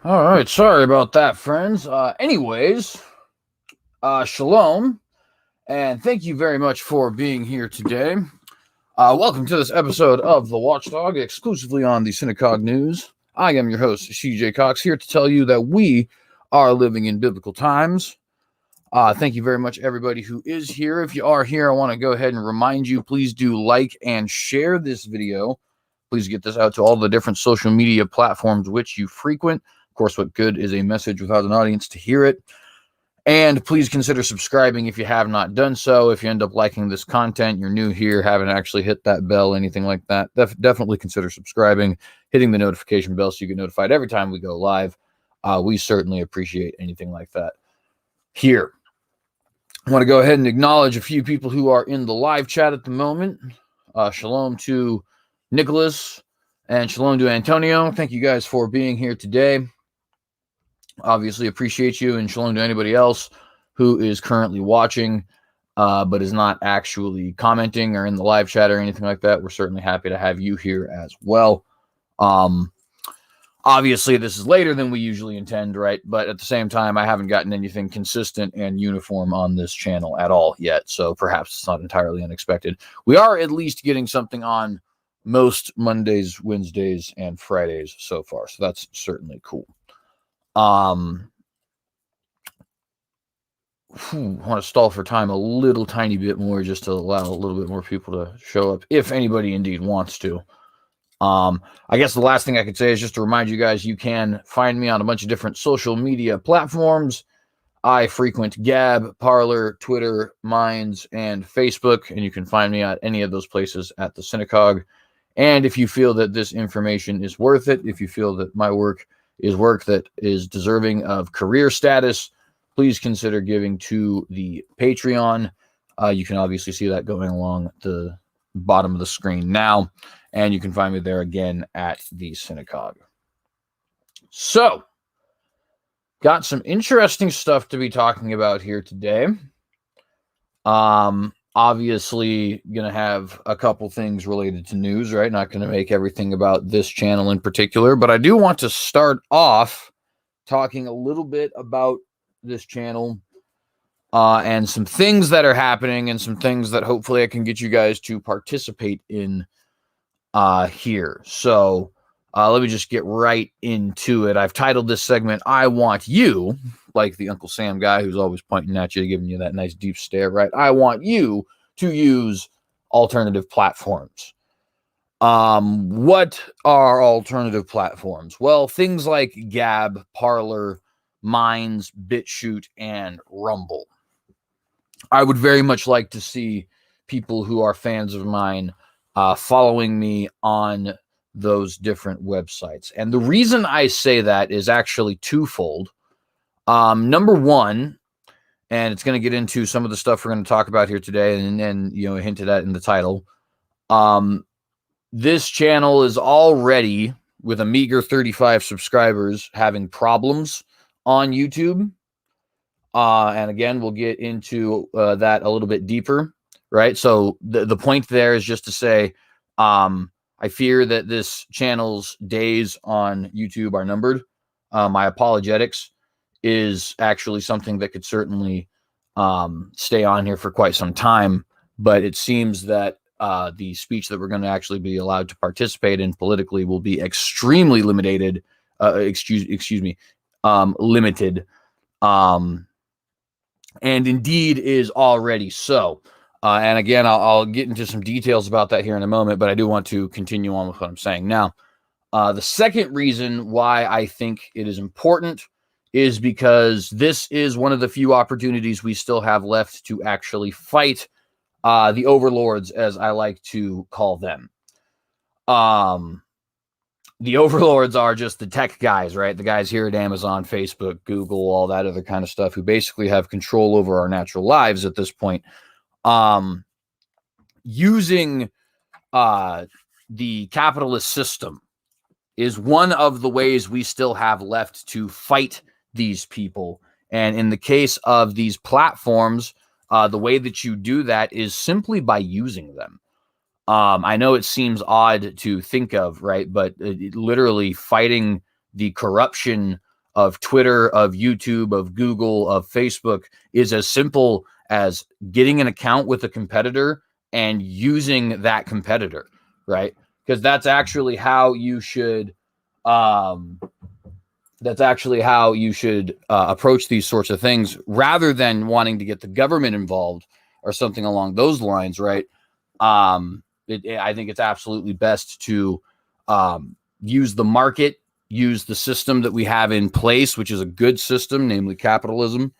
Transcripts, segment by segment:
All right, sorry about that, friends. Anyways, Shalom, and thank you very much for being here today. Welcome to this episode of the Watchdog, exclusively on the TheCynicogue News. I am your host, CJ Cox, here to tell you that we are living in biblical times. Thank you very much, everybody who is here. If you are here, I want to go ahead and remind you, please do like and share this video. Please get this out to all the different social media platforms which you frequent. Of course, what good is a message without an audience to hear it? And please consider subscribing if you have not done so. If you end up liking this content, you're new here, haven't actually hit that bell, anything like that, definitely consider subscribing, hitting the notification bell so you get notified every time we go live. We certainly appreciate anything like that here. I want to go ahead and acknowledge a few people who are in the live chat at the moment. Shalom to Nicholas and shalom to Antonio. Thank you guys for being here today. Obviously appreciate you, and shalom to anybody else who is currently watching but is not actually commenting or in the live chat or anything like that. We're certainly happy to have you here as well. Obviously this is later than we usually intend, right? But at the same time, I haven't gotten anything consistent and uniform on this channel at all yet, so perhaps it's not entirely unexpected. We are at least getting something on most Mondays, Wednesdays, and Fridays so far, so that's certainly cool. Want to stall for time a little tiny bit more just to allow a little bit more people to show up, if anybody indeed wants to. I guess the last thing I could say is just to remind you guys, you can find me on a bunch of different social media platforms. I frequent Gab, Parler, Twitter, Minds, and Facebook, and you can find me at any of those places at TheCynicogue. And if you feel that this information is worth it, if you feel that my work is work that is deserving of career status, please consider giving to the Patreon. You can obviously see that going along the bottom of the screen now, and you can find me there again at TheCynicogue. So, got some interesting stuff to be talking about here today. Obviously gonna have a couple things related to news, right? Not gonna make everything about this channel in particular, but I do want to start off talking a little bit about this channel and some things that are happening and some things that hopefully I can get you guys to participate in here. So let me just get right into it. I've titled this segment, I Want You, like the Uncle Sam guy who's always pointing at you, giving you that nice deep stare, right? I want you to use alternative platforms. What are alternative platforms? Well, things like Gab, Parler, Minds, BitChute, and Rumble. I would very much like to see people who are fans of mine following me on those different websites. And the reason I say that is actually twofold. Number one, and it's going to get into some of the stuff we're going to talk about here today, and you know, hinted at in the title. This channel is already, with a meager 35 subscribers, having problems on YouTube. And again, we'll get into that a little bit deeper, right? So the point there is just to say, I fear that this channel's days on YouTube are numbered. My apologetics is actually something that could certainly stay on here for quite some time, but it seems that the speech that we're going to actually be allowed to participate in politically will be extremely limited, limited, and indeed is already so. And again, I'll get into some details about that here in a moment, but I do want to continue on with what I'm saying. Now, the second reason why I think it is important is because this is one of the few opportunities we still have left to actually fight the overlords, as I like to call them. The overlords are just the tech guys, right? The guys here at Amazon, Facebook, Google, all that other kind of stuff, who basically have control over our natural lives at this point. Using the capitalist system is one of the ways we still have left to fight these people. And in the case of these platforms, the way that you do that is simply by using them. I know it seems odd to think of, right? But literally fighting the corruption of Twitter, of YouTube, of Google, of Facebook is as simple as getting an account with a competitor and using that competitor, right? Because that's actually how you should approach these sorts of things, rather than wanting to get the government involved or something along those lines, right? I think it's absolutely best to use the market, use the system that we have in place, which is a good system, namely capitalism,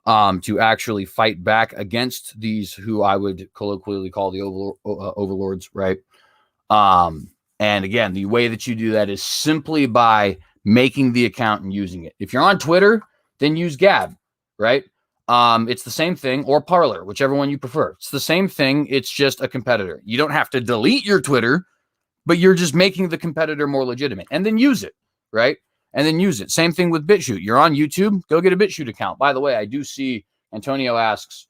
to actually fight back against these who I would colloquially call the overlords, right? And again, the way that you do that is simply by making the account and using it. If you're on Twitter, then use Gab, right? It's the same thing, or Parler, whichever one you prefer. It's the same thing. It's just a competitor. You don't have to delete your Twitter, but you're just making the competitor more legitimate, and then use it, right? And then use it. Same thing with BitChute. You're on YouTube, go get a BitChute account. By the way, I do see Antonio asks,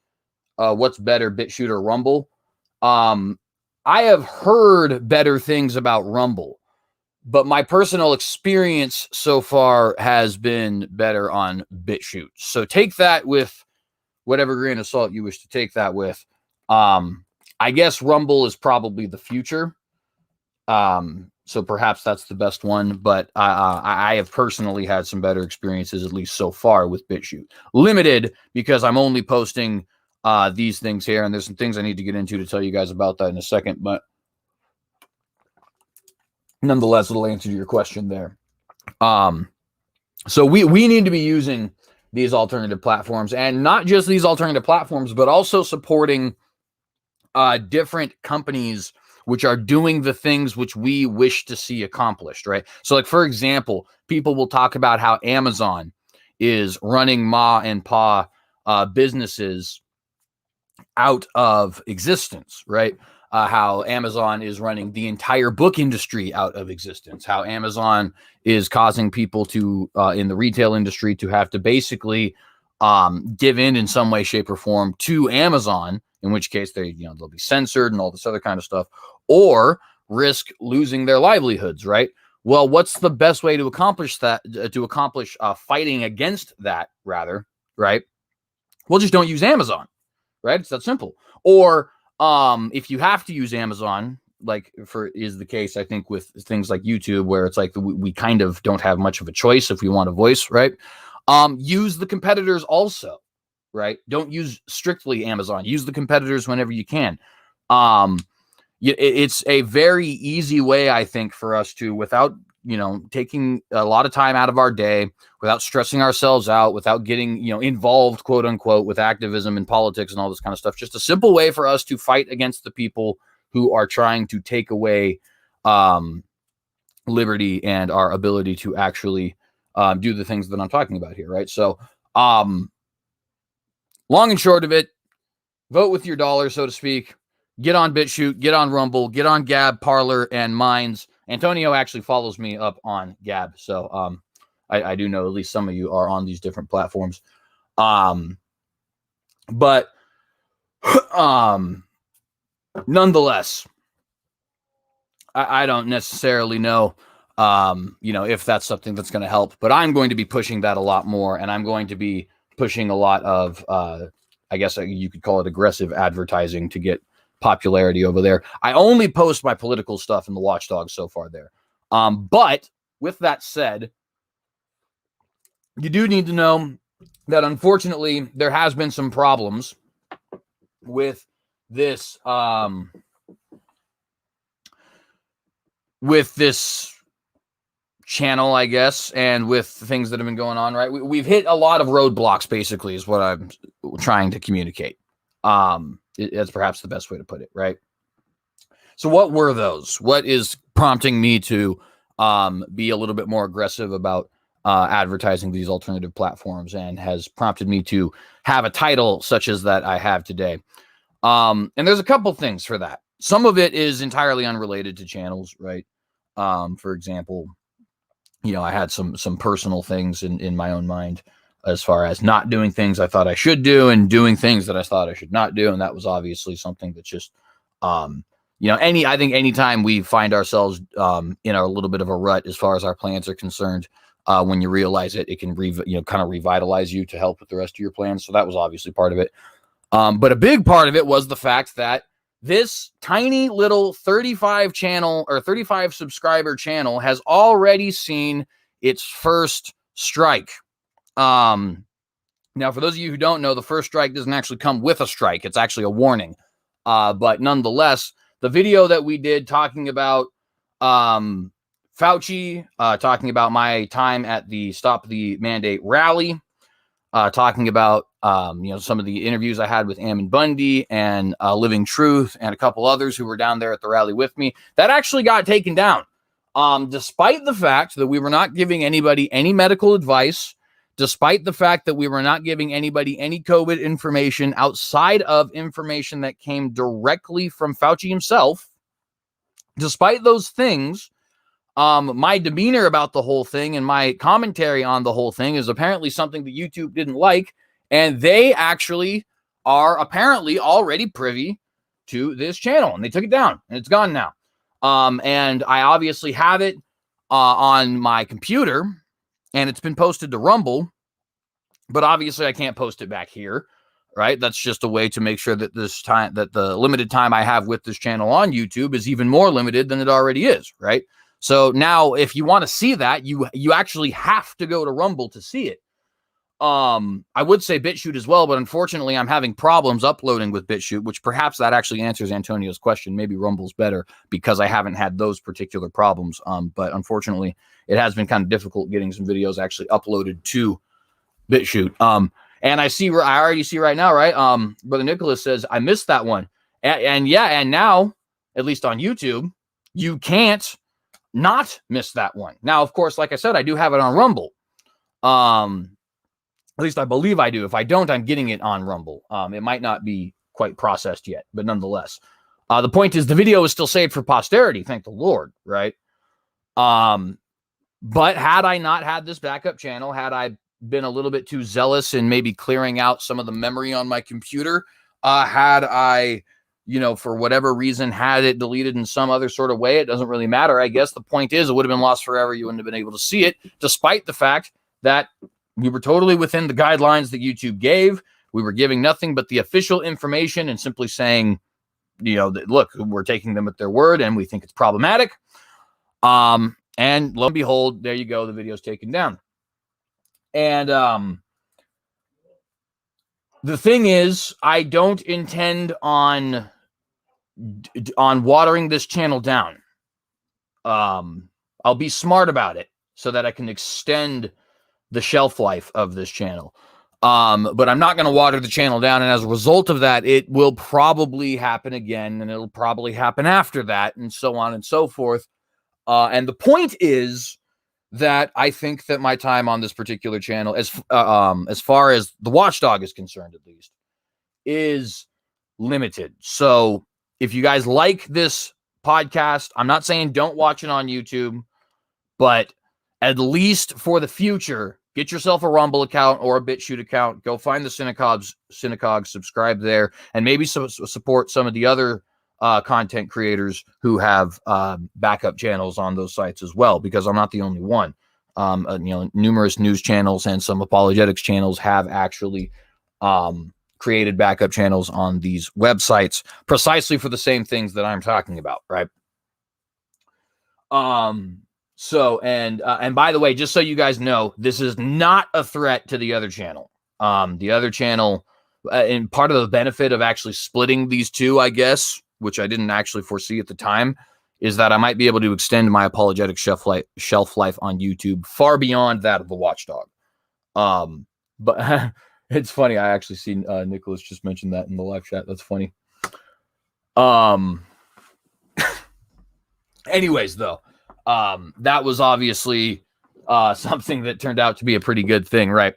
what's better, BitChute or Rumble? I have heard better things about Rumble, but my personal experience so far has been better on BitChute. So take that with whatever grain of salt you wish to take that with. I guess Rumble is probably the future. So perhaps that's the best one, but I have personally had some better experiences, at least so far, with BitChute. Limited, because I'm only posting these things here, and there's some things I need to get into to tell you guys about that in a second, but nonetheless, it'll answer your question there. So we need to be using these alternative platforms, and not just these alternative platforms, but also supporting different companies which are doing the things which we wish to see accomplished, right? So, like, for example, people will talk about how Amazon is running ma and pa businesses out of existence, right? How Amazon is running the entire book industry out of existence, how Amazon is causing people to, in the retail industry, to have to basically give in some way, shape, or form to Amazon, in which case they'll be censored and all this other kind of stuff, or risk losing their livelihoods, right? Well, what's the best way to accomplish that, fighting against that, rather, right? Well, just don't use Amazon, right? It's that simple. Or if you have to use Amazon, like is the case, I think, with things like YouTube, where it's like we kind of don't have much of a choice if we want a voice, right? Use the competitors also, right? Don't use strictly Amazon. Use the competitors whenever you can. It's a very easy way, I think, for us to, without taking a lot of time out of our day, without stressing ourselves out, without getting involved, quote unquote, with activism and politics and all this kind of stuff. Just a simple way for us to fight against the people who are trying to take away liberty and our ability to actually do the things that I'm talking about here, right? So long and short of it, vote with your dollar, so to speak. Get on BitChute, get on Rumble, get on Gab, Parler, and Minds. Antonio actually follows me up on Gab, so I do know at least some of you are on these different platforms. But nonetheless, I don't necessarily know, if that's something that's going to help. But I'm going to be pushing that a lot more, and I'm going to be pushing a lot of, I guess you could call it aggressive advertising to get popularity over there. I only post my political stuff in the Watchdog so far there. But with that said, you do need to know that unfortunately there has been some problems with this channel, I guess, and with things that have been going on, right? We've hit a lot of roadblocks, basically, is what I'm trying to communicate. That's perhaps the best way to put it, right? So what were those? What is prompting me to be a little bit more aggressive about advertising these alternative platforms, and has prompted me to have a title such as that I have today? And there's a couple things for that. some of it is entirely unrelated to channels, right? For example, I had some personal things in my own mind as far as not doing things I thought I should do and doing things that I thought I should not do. And that was obviously something that's just, I think anytime we find ourselves in a little bit of a rut as far as our plans are concerned, when you realize it, it can kind of revitalize you to help with the rest of your plans. So that was obviously part of it. But a big part of it was the fact that this tiny little 35 subscriber channel has already seen its first strike. Now, for those of you who don't know, the first strike doesn't actually come with a strike. It's actually a warning. But nonetheless, the video that we did talking about Fauci, talking about my time at the Stop the Mandate rally, talking about some of the interviews I had with Ammon Bundy and Living Truth and a couple others who were down there at the rally with me, that actually got taken down. Despite the fact that we were not giving anybody any medical advice, despite the fact that we were not giving anybody any COVID information outside of information that came directly from Fauci himself, despite those things, my demeanor about the whole thing and my commentary on the whole thing is apparently something that YouTube didn't like, and they actually are apparently already privy to this channel, and they took it down, and it's gone now. And I obviously have it on my computer, and it's been posted to Rumble, but obviously I can't post it back here, right? That's just a way to make sure that the limited time I have with this channel on YouTube is even more limited than it already is, right? So now if you want to see that, you actually have to go to Rumble to see it. I would say BitChute as well, but unfortunately I'm having problems uploading with BitChute, which perhaps that actually answers Antonio's question. Maybe Rumble's better because I haven't had those particular problems. But unfortunately it has been kind of difficult getting some videos actually uploaded to BitChute. And I already see right now, right? Brother Nicholas says, I missed that one. And now, at least on YouTube, you can't not miss that one. Now, of course, like I said, I do have it on Rumble. At least I believe I do. If I don't, I'm getting it on Rumble. It might not be quite processed yet, but nonetheless. The point is the video is still saved for posterity, thank the Lord, right? But had I not had this backup channel, had I been a little bit too zealous in maybe clearing out some of the memory on my computer, had I, for whatever reason, had it deleted in some other sort of way, it doesn't really matter. I guess the point is it would have been lost forever. You wouldn't have been able to see it, despite the fact that we were totally within the guidelines that YouTube gave. We were giving nothing but the official information and simply saying, look, we're taking them at their word and we think it's problematic. And lo and behold, there you go. The video's taken down. And the thing is, I don't intend on watering this channel down. I'll be smart about it so that I can extend the shelf life of this channel. But I'm not going to water the channel down. And as a result of that, it will probably happen again, and it'll probably happen after that, and so on and so forth. And the point is that I think that my time on this particular channel, as far as the Watchdog is concerned, at least, is limited. So if you guys like this podcast, I'm not saying don't watch it on YouTube, but at least for the future, get yourself a Rumble account or a BitChute account. Go find the TheCynicogue, subscribe there, and maybe support some of the other content creators who have backup channels on those sites as well, because I'm not the only one. Numerous news channels and some apologetics channels have actually created backup channels on these websites precisely for the same things that I'm talking about, right? So, and by the way, just so you guys know, this is not a threat to the other channel. The other channel, and part of the benefit of actually splitting these two, I guess, which I didn't actually foresee at the time, is that I might be able to extend my apologetic shelf life on YouTube far beyond that of the Watchdog. But it's funny. I actually see Nicholas just mentioned that in the live chat. That's funny. Anyways, though, that was obviously something that turned out to be a pretty good thing, right?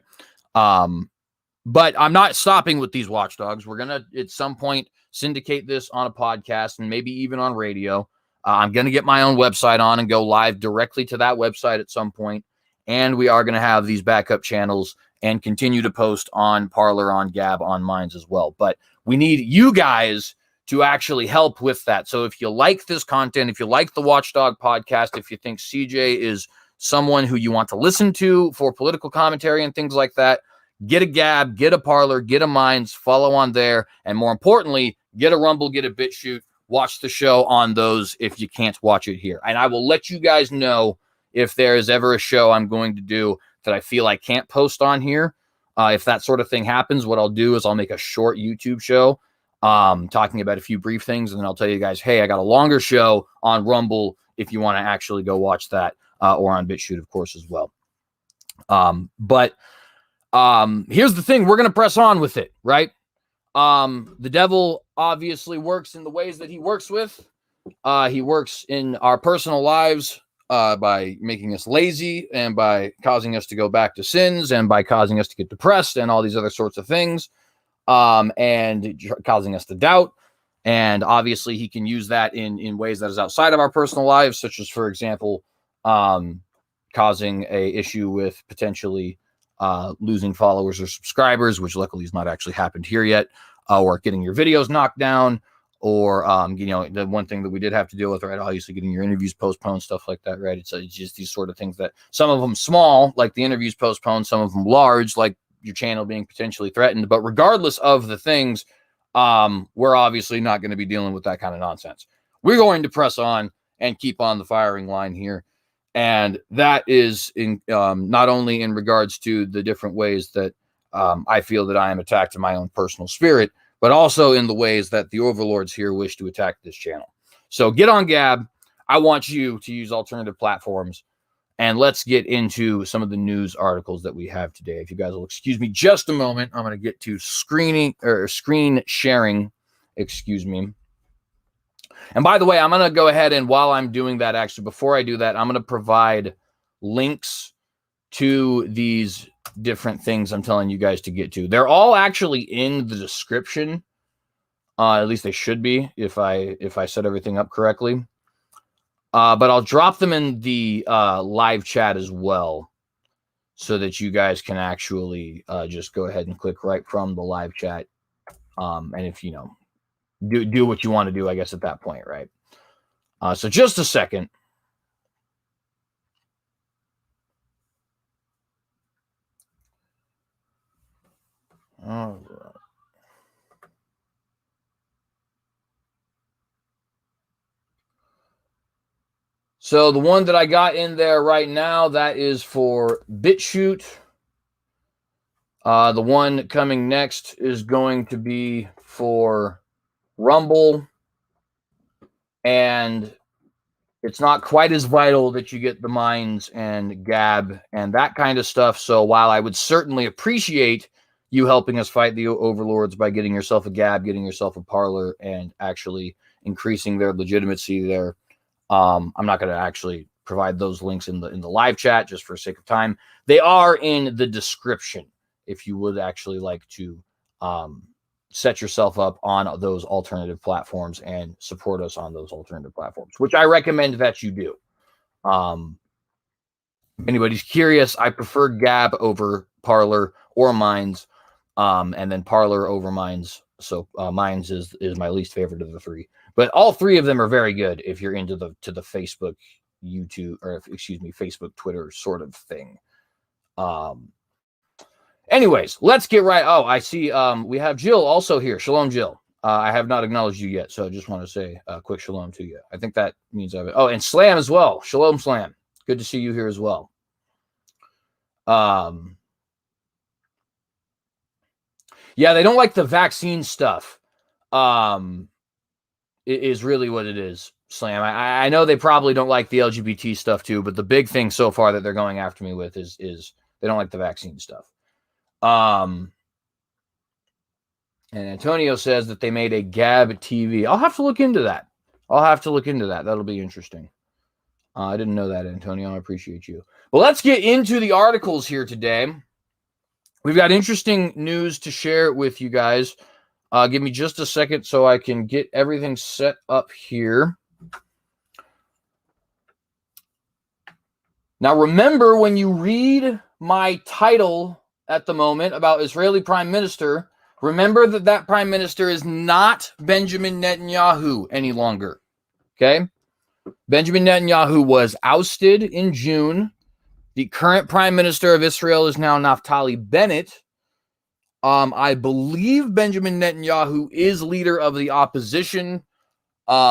But I'm not stopping with these watchdogs. We're going to, at some point, syndicate this on a podcast and maybe even on radio. I'm going to get my own website on and go live directly to that website at some point. And we are going to have these backup channels and continue to post on Parler, on Gab, on Minds as well. But we need you guys to actually help with that. So if you like this content, if you like the Watchdog podcast, if you think CJ is someone who you want to listen to for political commentary and things like that, get a Gab, get a Parler, get a Minds, follow on there, and more importantly, get a Rumble, get a BitChute, watch the show on those if you can't watch it here. And I will let you guys know if there is ever a show I'm going to do that I feel I can't post on here. If that sort of thing happens, what I'll do is I'll make a short YouTube show talking about a few brief things, and then I'll tell you guys, hey, I got a longer show on Rumble if you want to actually go watch that, or on BitChute, of course, as well. But here's the thing. We're going to press on with it, right? The devil obviously works in the ways that he works with. He works in our personal lives by making us lazy and by causing us to go back to sins and by causing us to get depressed and all these other sorts of things, and causing us to doubt. And obviously he can use that in ways that is outside of our personal lives, such as, for example, causing a issue with potentially losing followers or subscribers, which luckily has not actually happened here yet, or getting your videos knocked down, or the one thing that we did have to deal with, right, obviously getting your interviews postponed, stuff like that, right? It's just these sort of things that, some of them small, like the interviews postponed, some of them large, like your channel being potentially threatened. But regardless of the things, we're obviously not going to be dealing with that kind of nonsense. We're going to press on and keep on the firing line here. And that is in not only in regards to the different ways that I feel that I am attacked in my own personal spirit, but also in the ways that the overlords here wish to attack this channel. So get on Gab. I want you to use alternative platforms. And let's get into some of the news articles that we have today. If you guys will excuse me just a moment, I'm going to get to screen sharing. Excuse me. And by the way, I'm going to go ahead and while I'm doing that, actually, before I do that, I'm going to provide links to these different things I'm telling you guys to get to. They're all actually in the description. At least they should be if I set everything up correctly. But I'll drop them in the live chat as well, so that you guys can actually just go ahead and click right from the live chat. And if do what you want to do, I guess, at that point, right? So just a second. All right. So the one that I got in there right now, that is for BitChute. The one coming next is going to be for Rumble. And it's not quite as vital that you get the Minds and Gab and that kind of stuff. So while I would certainly appreciate you helping us fight the overlords by getting yourself a Gab, getting yourself a Parler, and actually increasing their legitimacy there, I'm not going to actually provide those links in the live chat just for sake of time. They are in the description if you would actually like to set yourself up on those alternative platforms and support us on those alternative platforms, which I recommend that you do. If anybody's curious, I prefer Gab over Parler or Minds, and then Parler over Minds. So Minds is my least favorite of the three, but all three of them are very good if you're into the Facebook, YouTube, or Facebook, Twitter sort of thing. Anyways, let's get right. Oh, I see. We have Jill also here. Shalom, Jill. I have not acknowledged you yet, so I just want to say a quick shalom to you. I think that means I've. Oh, and Slam as well. Shalom, Slam. Good to see you here as well. Yeah, they don't like the vaccine stuff. It is really what it is, Slam. I know they probably don't like the LGBT stuff too, but the big thing so far that they're going after me with is they don't like the vaccine stuff. And Antonio says that they made a Gab TV. I'll have to look into that. That'll be interesting. I didn't know that, Antonio. I appreciate you. Well, let's get into the articles here today. we've got interesting news to share with you guys. Give me just a second so I can get everything set up here. Now, remember, when you read my title at the moment about Israeli Prime Minister, remember that that Prime Minister is not Benjamin Netanyahu any longer. Okay? Benjamin Netanyahu was ousted in June. The current Prime Minister of Israel is now Naftali Bennett. I believe Benjamin Netanyahu is leader of the opposition,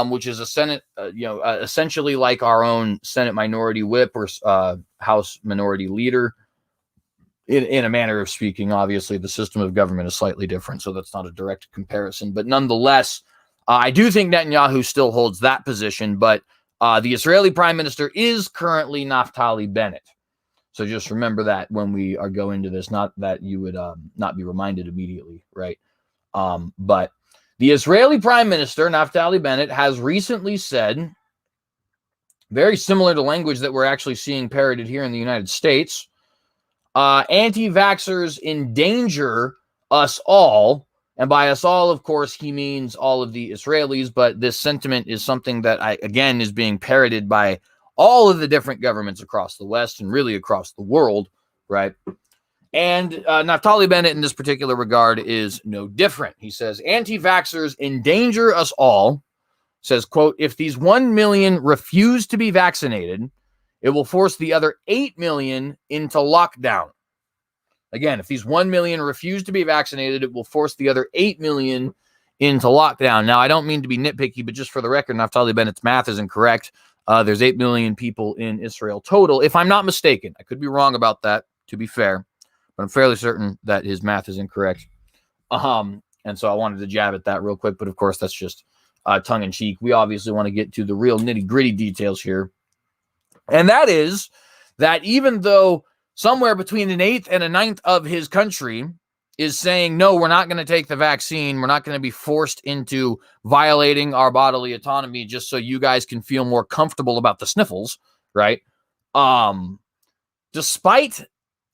which is a Senate, essentially like our own Senate Minority Whip or House Minority Leader. In a manner of speaking, obviously, the system of government is slightly different, so that's not a direct comparison. But nonetheless, I do think Netanyahu still holds that position, but the Israeli Prime Minister is currently Naftali Bennett. So just remember that when we are go into this, not that you would not be reminded immediately, right? But the Israeli Prime Minister, Naftali Bennett, has recently said, very similar to language that we're actually seeing parroted here in the United States, anti-vaxxers endanger us all. And by us all, of course, he means all of the Israelis. But this sentiment is something that, again, is being parroted by all of the different governments across the West and really across the world, right? And Naftali Bennett in this particular regard is no different. He says, anti-vaxxers endanger us all. Says, quote, if these 1 million refuse to be vaccinated, it will force the other 8 million into lockdown. Again, if these 1 million refuse to be vaccinated, it will force the other 8 million into lockdown. Now, I don't mean to be nitpicky, but just for the record, Naftali Bennett's math is incorrect. There's 8 million people in Israel total, if I'm not mistaken. I could be wrong about that, to be fair, but I'm fairly certain that his math is incorrect. And so I wanted to jab at that real quick, but of course, that's just tongue-in-cheek. We obviously want to get to the real nitty-gritty details here. And that is that even though somewhere between an eighth and a ninth of his country is saying, no, we're not going to take the vaccine. We're not going to be forced into violating our bodily autonomy just so you guys can feel more comfortable about the sniffles, right? Despite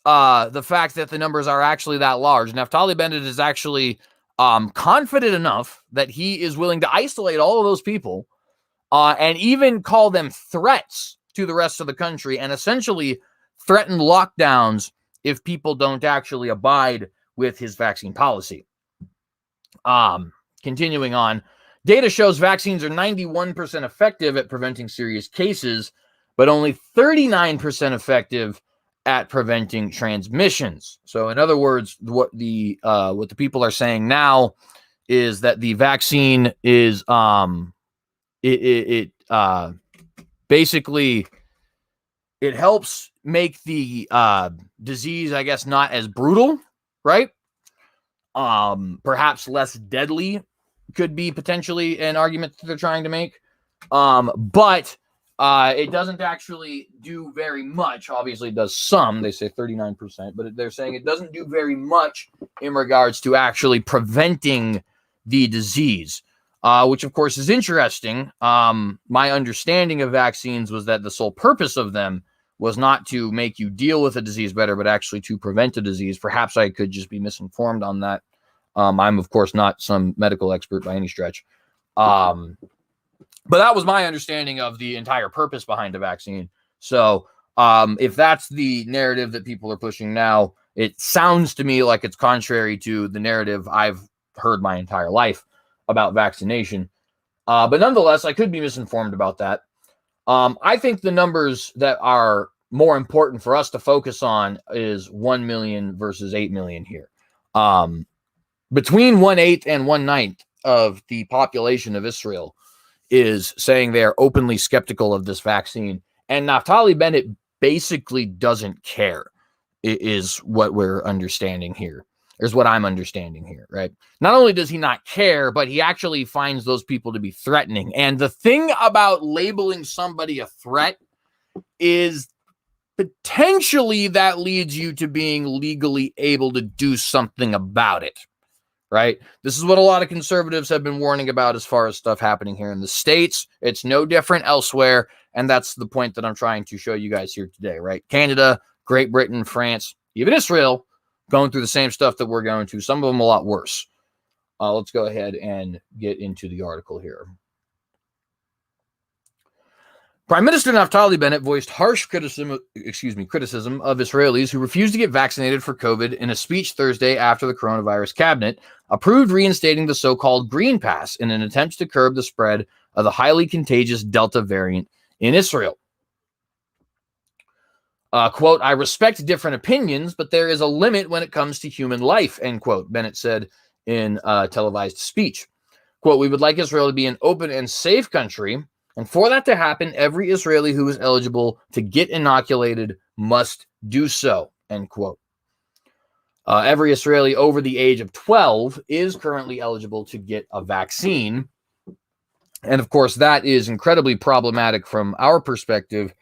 the fact that the numbers are actually that large, Naftali Bennett is actually confident enough that he is willing to isolate all of those people and even call them threats to the rest of the country and essentially threaten lockdowns if people don't actually abide with his vaccine policy. Continuing on, data shows vaccines are 91% effective at preventing serious cases, but only 39% effective at preventing transmissions. So in other words, what the people are saying now is that the vaccine is basically it helps make the disease, I guess, not as brutal, right? Perhaps less deadly could be potentially an argument that they're trying to make. But it doesn't actually do very much. Obviously, it does some. They say 39%, but they're saying it doesn't do very much in regards to actually preventing the disease, which, of course, is interesting. My understanding of vaccines was that the sole purpose of them was not to make you deal with a disease better, but actually to prevent a disease. Perhaps I could just be misinformed on that. I'm, of course, not some medical expert by any stretch. But that was my understanding of the entire purpose behind a vaccine. So if that's the narrative that people are pushing now, it sounds to me like it's contrary to the narrative I've heard my entire life about vaccination. But nonetheless, I could be misinformed about that. I think the numbers that are more important for us to focus on is 1 million versus 8 million here. Between 1/8 and 1/9 of the population of Israel is saying they are openly skeptical of this vaccine. And Naftali Bennett basically doesn't care, is what we're understanding here. Is what I'm understanding here, right? Not only does he not care, but he actually finds those people to be threatening. And the thing about labeling somebody a threat is potentially that leads you to being legally able to do something about it, right? This is what a lot of conservatives have been warning about as far as stuff happening here in the States. It's no different elsewhere. And that's the point that I'm trying to show you guys here today, right? Canada, Great Britain, France, even Israel going through the same stuff that we're going through, some of them a lot worse. Let's go ahead and get into the article here. Prime Minister Naftali Bennett voiced harsh criticism of Israelis who refused to get vaccinated for COVID in a speech Thursday after the coronavirus cabinet approved reinstating the so-called Green Pass in an attempt to curb the spread of the highly contagious Delta variant in Israel. Quote, I respect different opinions, but there is a limit when it comes to human life, end quote, Bennett said in a televised speech. Quote, we would like Israel to be an open and safe country, and for that to happen, every Israeli who is eligible to get inoculated must do so, end quote. Every Israeli over the age of 12 is currently eligible to get a vaccine. And of course, that is incredibly problematic from our perspective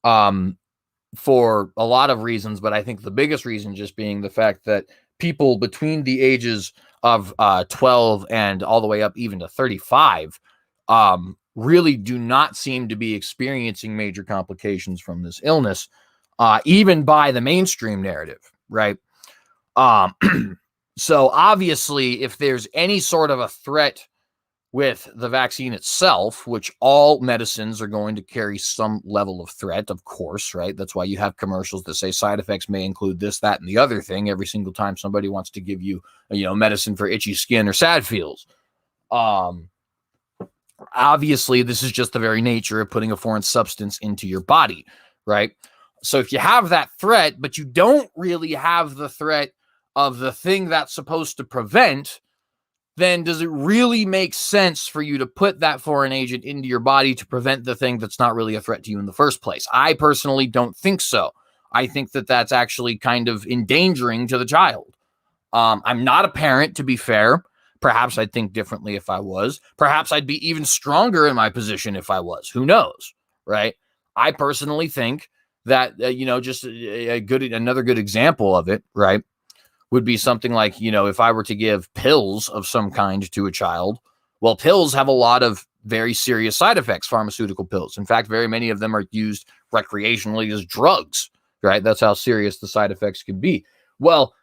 for a lot of reasons. But I think the biggest reason just being the fact that people between the ages of 12 and all the way up even to 35 really do not seem to be experiencing major complications from this illness, even by the mainstream narrative, right? So obviously, if there's any sort of a threat with the vaccine itself, which all medicines are going to carry some level of threat, of course, right? That's why you have commercials that say side effects may include this, that, and the other thing every single time somebody wants to give you, medicine for itchy skin or sad feels. Obviously, this is just the very nature of putting a foreign substance into your body, right? So if you have that threat, but you don't really have the threat of the thing that's supposed to prevent, then does it really make sense for you to put that foreign agent into your body to prevent the thing that's not really a threat to you in the first place? I personally don't think so. I think that that's actually kind of endangering to the child. I'm not a parent, to be fair. Perhaps I'd think differently if I was. Perhaps I'd be even stronger in my position if I was. Who knows, right? I personally think that, just another good example of it, right, would be something like, if I were to give pills of some kind to a child, well, pills have a lot of very serious side effects, pharmaceutical pills. In fact, very many of them are used recreationally as drugs, right? That's how serious the side effects can be. Well,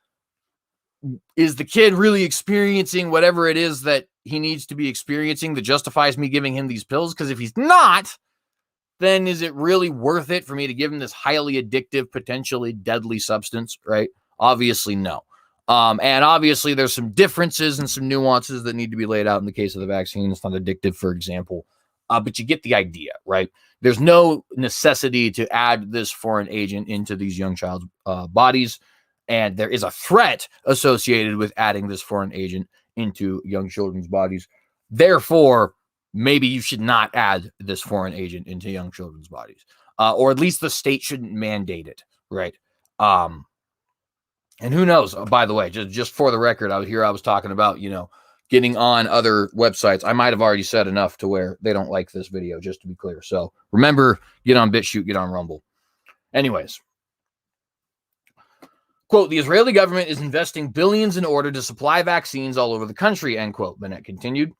is the kid really experiencing whatever it is that he needs to be experiencing that justifies me giving him these pills? Because if he's not, then is it really worth it for me to give him this highly addictive, potentially deadly substance, right? Obviously, no. And obviously, there's some differences and some nuances that need to be laid out in the case of the vaccine. It's not addictive, for example, but you get the idea, right? There's no necessity to add this foreign agent into these young child's bodies, and there is a threat associated with adding this foreign agent into young children's bodies. Therefore, maybe you should not add this foreign agent into young children's bodies, or at least the state shouldn't mandate it, right? And who knows, by the way, just for the record, I was talking about, getting on other websites. I might have already said enough to where they don't like this video, just to be clear. So remember, get on BitChute, get on Rumble. Anyways, quote, the Israeli government is investing billions in order to supply vaccines all over the country, end quote, Bennett continued.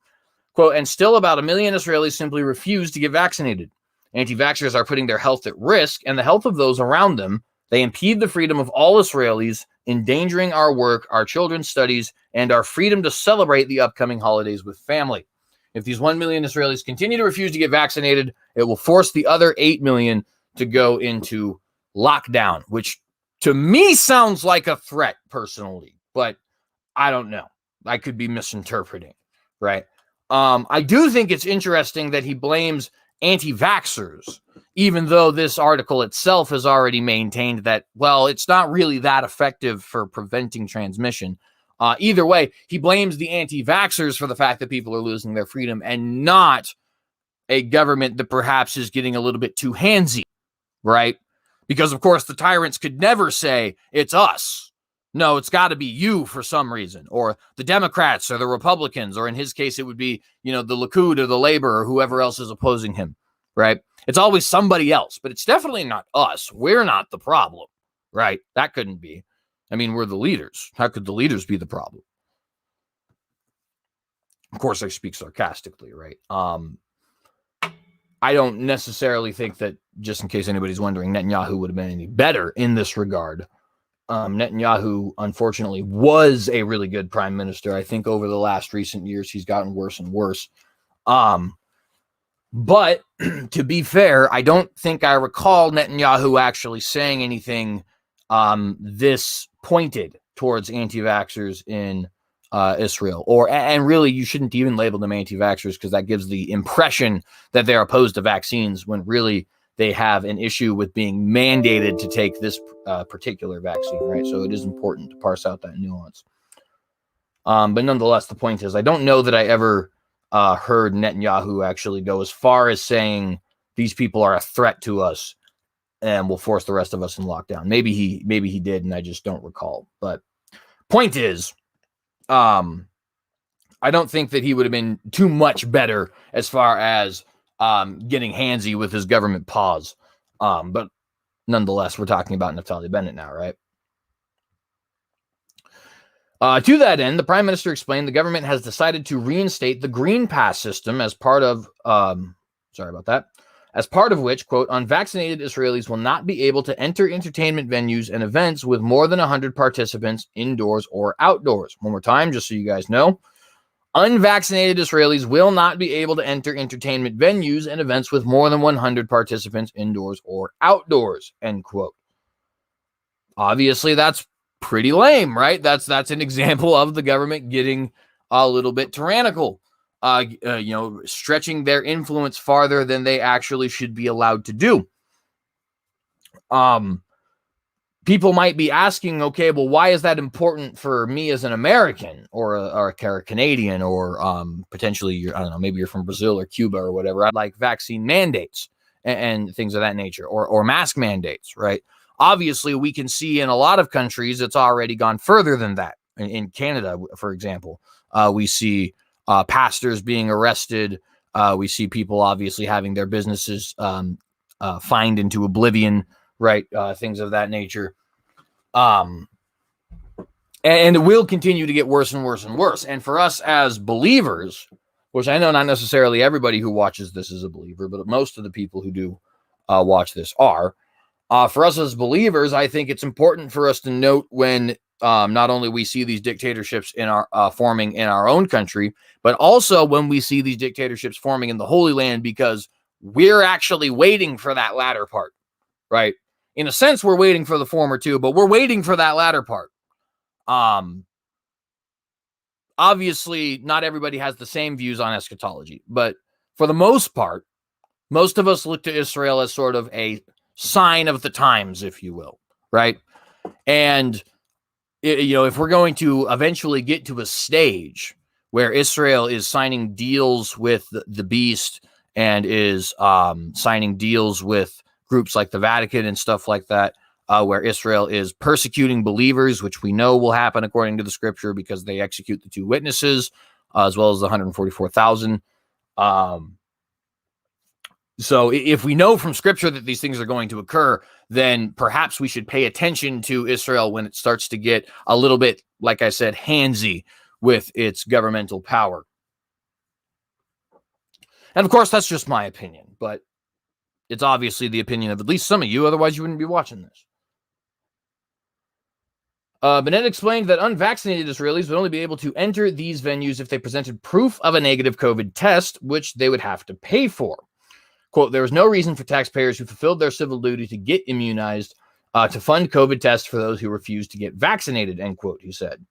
Quote, and still about 1 million Israelis simply refuse to get vaccinated. Anti-vaxxers are putting their health at risk and the health of those around them. They impede the freedom of all Israelis, endangering our work, our children's studies, and our freedom to celebrate the upcoming holidays with family. If these 1 million Israelis continue to refuse to get vaccinated, it will force the other 8 million to go into lockdown, which to me sounds like a threat personally, but I don't know. I could be misinterpreting, right? I do think it's interesting that he blames anti-vaxxers, even though this article itself has already maintained that, well, it's not really that effective for preventing transmission. Either way, he blames the anti-vaxxers for the fact that people are losing their freedom and not a government that perhaps is getting a little bit too handsy, right? Because, of course, the tyrants could never say, it's us. No, it's got to be you for some reason, or the Democrats or the Republicans, or in his case, it would be, the Likud or the Labor or whoever else is opposing him, right? It's always somebody else, but it's definitely not us. We're not the problem, right? That couldn't be. I mean, we're the leaders. How could the leaders be the problem? Of course, I speak sarcastically, right? I don't necessarily think that, just in case anybody's wondering, Netanyahu would have been any better in this regard. Netanyahu, unfortunately, was a really good prime minister. I think over the last recent years, he's gotten worse and worse. But to be fair, I don't think I recall Netanyahu actually saying anything this pointed towards anti-vaxxers in Israel. And really, you shouldn't even label them anti-vaxxers, because that gives the impression that they're opposed to vaccines when really they have an issue with being mandated to take this particular vaccine, right? So it is important to parse out that nuance. But nonetheless, the point is, I don't know that I ever heard Netanyahu actually go as far as saying these people are a threat to us and will force the rest of us in lockdown. Maybe he did, and I just don't recall. But point is, I don't think that he would have been too much better as far as getting handsy with his government paws. But nonetheless, we're talking about Naftali Bennett now, right? To that end, the Prime Minister explained the government has decided to reinstate the Green Pass system as part of, as part of which, quote, unvaccinated Israelis will not be able to enter entertainment venues and events with more than 100 participants indoors or outdoors. One more time, just so you guys know. Unvaccinated Israelis will not be able to enter entertainment venues and events with more than 100 participants indoors or outdoors, end quote. Obviously, that's pretty lame, right? That's an example of the government getting a little bit tyrannical, stretching their influence farther than they actually should be allowed to do. People might be asking, okay, well, why is that important for me as an American or a Canadian or potentially, I don't know, maybe you're from Brazil or Cuba or whatever, like vaccine mandates and things of that nature, or mask mandates, right? Obviously, we can see in a lot of countries it's already gone further than that. In Canada, for example, we see pastors being arrested. We see people obviously having their businesses fined into oblivion, right? Things of that nature. And it will continue to get worse and worse and worse. And for us as believers, which I know not necessarily everybody who watches this is a believer, but most of the people who do watch this are. For us as believers, I think it's important for us to note when not only we see these dictatorships in our forming in our own country, but also when we see these dictatorships forming in the Holy Land, because we're actually waiting for that latter part, right? In a sense, we're waiting for the former too, but we're waiting for that latter part. Obviously, not everybody has the same views on eschatology, but for the most part, most of us look to Israel as sort of a sign of the times, if you will, right? And if we're going to eventually get to a stage where Israel is signing deals with the beast and is signing deals with groups like the Vatican and stuff like that, where Israel is persecuting believers, which we know will happen according to the scripture because they execute the two witnesses, as well as the 144,000. So if we know from scripture that these things are going to occur, then perhaps we should pay attention to Israel when it starts to get a little bit, like I said, handsy with its governmental power. And of course, that's just my opinion, but it's obviously the opinion of at least some of you, otherwise you wouldn't be watching this. Bennett explained that unvaccinated Israelis would only be able to enter these venues if they presented proof of a negative COVID test, which they would have to pay for. Quote, there is no reason for taxpayers who fulfilled their civil duty to get immunized to fund COVID tests for those who refuse to get vaccinated, end quote, he said.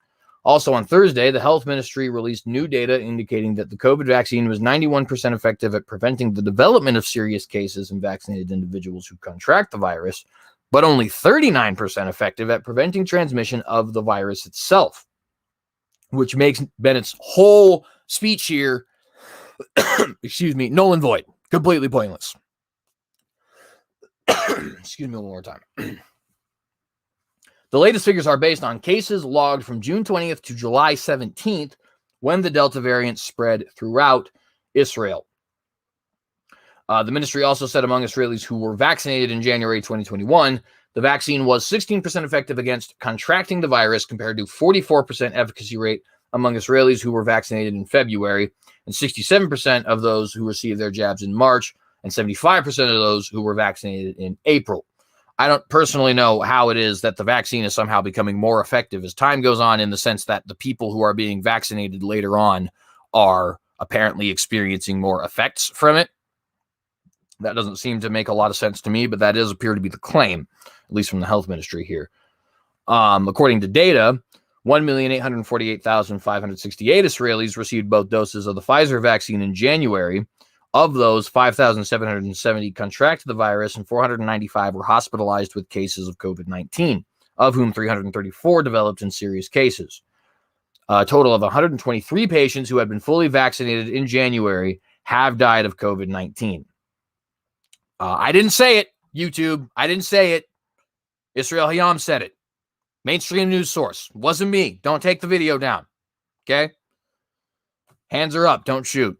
Also on Thursday, the health ministry released new data indicating that the COVID vaccine was 91% effective at preventing the development of serious cases in vaccinated individuals who contract the virus, but only 39% effective at preventing transmission of the virus itself, which makes Bennett's whole speech here, null and void. Completely pointless. Excuse me one more time. The latest figures are based on cases logged from June 20th to July 17th, when the Delta variant spread throughout Israel. The ministry also said among Israelis who were vaccinated in January 2021, the vaccine was 16% effective against contracting the virus compared to 44% efficacy rate among Israelis who were vaccinated in February, and 67% of those who received their jabs in March, and 75% of those who were vaccinated in April. I don't personally know how it is that the vaccine is somehow becoming more effective as time goes on, in the sense that the people who are being vaccinated later on are apparently experiencing more effects from it. That doesn't seem to make a lot of sense to me, but that does appear to be the claim, at least from the health ministry here. According to data, 1,848,568 Israelis received both doses of the Pfizer vaccine in January. Of those, 5,770 contracted the virus, and 495 were hospitalized with cases of COVID-19, of whom 334 developed in serious cases. A total of 123 patients who had been fully vaccinated in January have died of COVID-19. I didn't say it, YouTube. I didn't say it. Israel Hayam said it. Mainstream news source. Wasn't me. Don't take the video down. Okay? Hands are up. Don't shoot.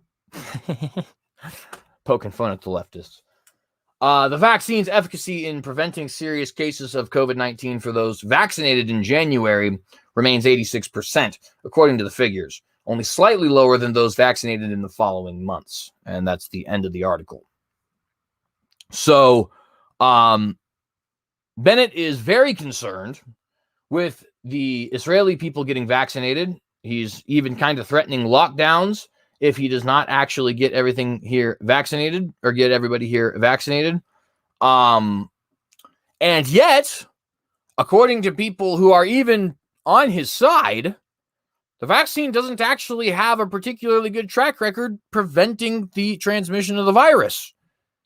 Poking fun at the leftists. The vaccine's efficacy in preventing serious cases of COVID-19 for those vaccinated in January remains 86%, according to the figures, only slightly lower than those vaccinated in the following months. And that's the end of the article. So, Bennett is very concerned with the Israeli people getting vaccinated. He's even kind of threatening lockdowns if he does not actually get everything here vaccinated, or get everybody here vaccinated. And yet, according to people who are even on his side, the vaccine doesn't actually have a particularly good track record preventing the transmission of the virus.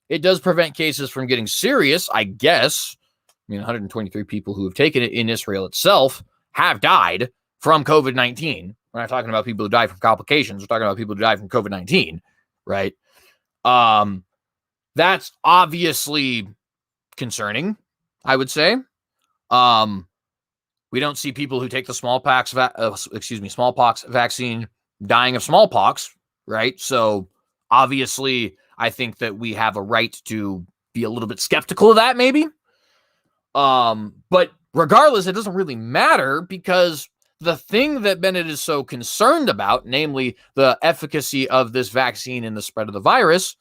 It does prevent cases from getting serious, I guess. I mean, 123 people who have taken it in Israel itself have died from COVID-19. We're not talking about people who die from complications. We're talking about people who die from COVID-19, right? That's obviously concerning, I would say. We don't see people who take the smallpox vaccine dying of smallpox, right? So obviously, I think that we have a right to be a little bit skeptical of that, maybe. But regardless, it doesn't really matter, because the thing that Bennett is so concerned about, namely the efficacy of this vaccine in the spread of the virus,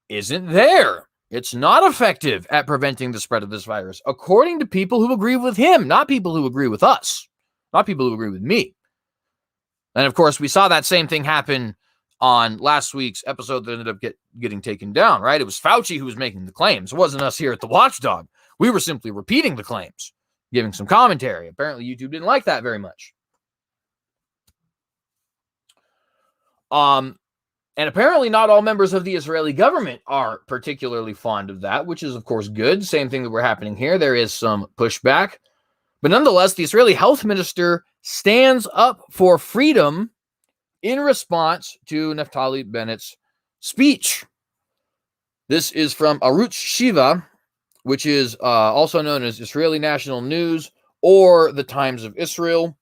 isn't there. It's not effective at preventing the spread of this virus, according to people who agree with him, not people who agree with us, not people who agree with me. And of course, we saw that same thing happen on last week's episode that ended up getting taken down, right? It was Fauci who was making the claims. It wasn't us here at the Watchdog. We were simply repeating the claims, giving some commentary. Apparently, YouTube didn't like that very much. And apparently not all members of the Israeli government are particularly fond of that, which is, of course, good. Same thing that we're happening here. There is some pushback. But nonetheless, the Israeli health minister stands up for freedom in response to Naftali Bennett's speech. This is from Arutz Shiva, which is also known as Israeli National News or the Times of Israel.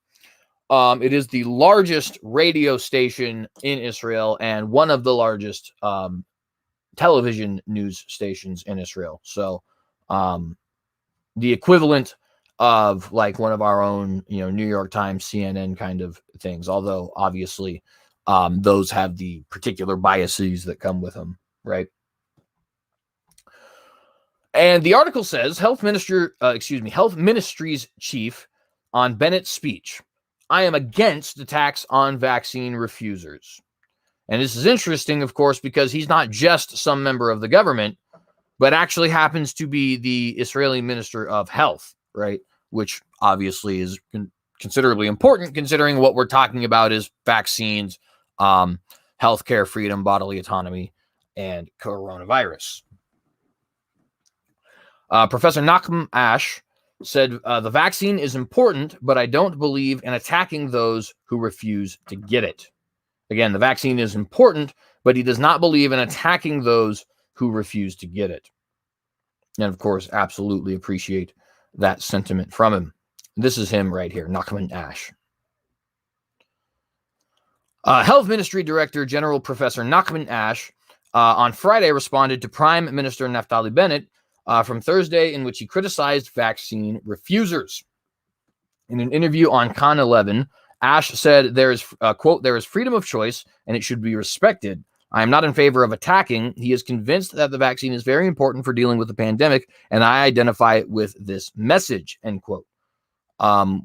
It is the largest radio station in Israel and one of the largest television news stations in Israel. So the equivalent of like one of our own, New York Times, CNN kind of things, although obviously those have the particular biases that come with them, right? And the article says, Health Ministry's chief on Bennett's speech. I am against attacks on vaccine refusers. And this is interesting, of course, because he's not just some member of the government, but actually happens to be the Israeli Minister of Health, right? Which obviously is considerably important, considering what we're talking about is vaccines, healthcare freedom, bodily autonomy, and coronavirus. Professor Nachman Ash said, the vaccine is important, but I don't believe in attacking those who refuse to get it. Again, the vaccine is important, but he does not believe in attacking those who refuse to get it. And of course, absolutely appreciate that sentiment from him. This is him right here, Nachman Ash. Health Ministry Director General Professor Nachman Ash on Friday responded to Prime Minister Naftali Bennett from Thursday, in which he criticized vaccine refusers. In an interview on Khan 11, Ash said there is, quote, there is freedom of choice and it should be respected. I am not in favor of attacking. He is convinced that the vaccine is very important for dealing with the pandemic, and I identify with this message, end quote.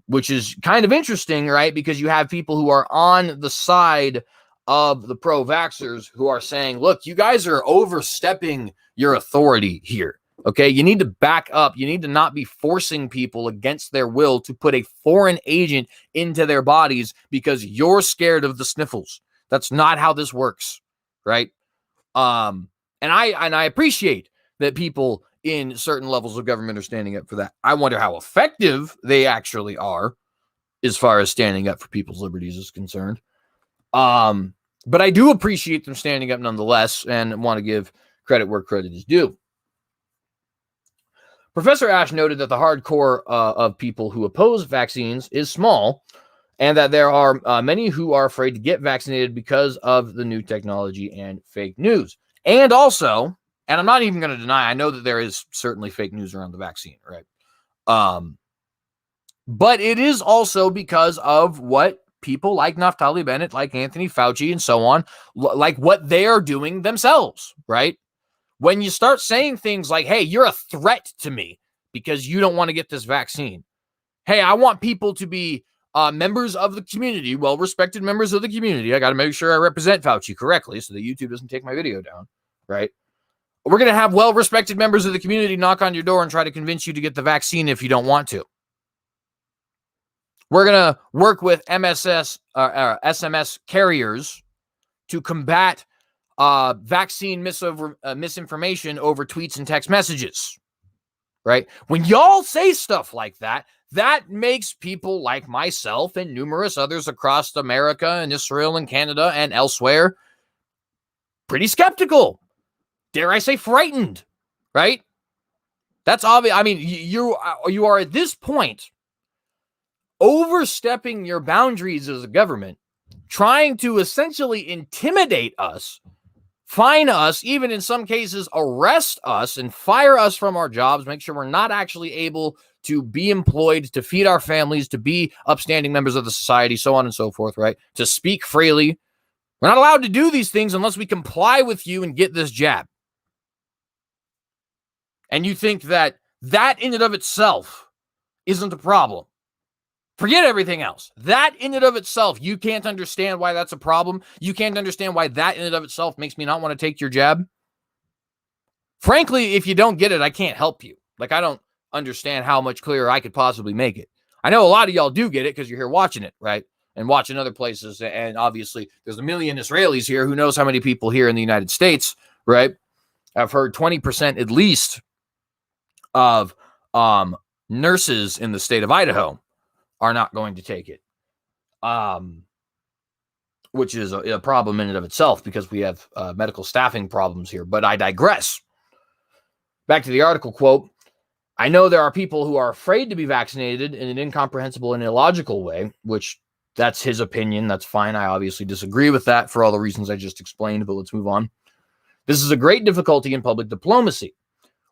Which is kind of interesting, right? Because you have people who are on the side of the pro-vaxxers who are saying, look, you guys are overstepping your authority here. Okay, you need to back up. You need to not be forcing people against their will to put a foreign agent into their bodies because you're scared of the sniffles. That's not how this works, right? And I appreciate that people in certain levels of government are standing up for that. I wonder how effective they actually are as far as standing up for people's liberties is concerned. But I do appreciate them standing up nonetheless and want to give credit where credit is due. Professor Ash noted that the hardcore of people who oppose vaccines is small, and that there are many who are afraid to get vaccinated because of the new technology and fake news. And also, and I'm not even going to deny, I know that there is certainly fake news around the vaccine, right? But it is also because of what people like Naftali Bennett, like Anthony Fauci, and so on, like what they are doing themselves, right? When you start saying things like, hey, you're a threat to me because you don't want to get this vaccine. Hey, I want people to be members of the community, well-respected members of the community. I got to make sure I represent Fauci correctly so that YouTube doesn't take my video down, right? We're going to have well-respected members of the community knock on your door and try to convince you to get the vaccine if you don't want to. We're going to work with SMS carriers to combat vaccine misinformation over tweets and text messages, right? When y'all say stuff like that, that makes people like myself and numerous others across America and Israel and Canada and elsewhere pretty skeptical. Dare I say frightened, right? That's obvious. I mean, you are at this point overstepping your boundaries as a government, trying to essentially intimidate us, fine us, even in some cases arrest us and fire us from our jobs, make sure we're not actually able to be employed, to feed our families, to be upstanding members of the society, so on and so forth, right? To speak freely. We're not allowed to do these things unless we comply with you and get this jab. And you think that that in and of itself isn't a problem. Forget everything else. That in and of itself, you can't understand why that's a problem. You can't understand why that in and of itself makes me not want to take your jab. Frankly, if you don't get it, I can't help you. Like, I don't understand how much clearer I could possibly make it. I know a lot of y'all do get it because you're here watching it, right? And watching other places. And obviously, there's a million Israelis here. Who knows how many people here in the United States, right? I've heard 20% at least of nurses in the state of Idaho are not going to take it, which is a problem in and of itself because we have medical staffing problems here. But I digress. Back to the article quote. I know there are people who are afraid to be vaccinated in an incomprehensible and illogical way, which that's his opinion. That's fine. I obviously disagree with that for all the reasons I just explained, but let's move on. This is a great difficulty in public diplomacy.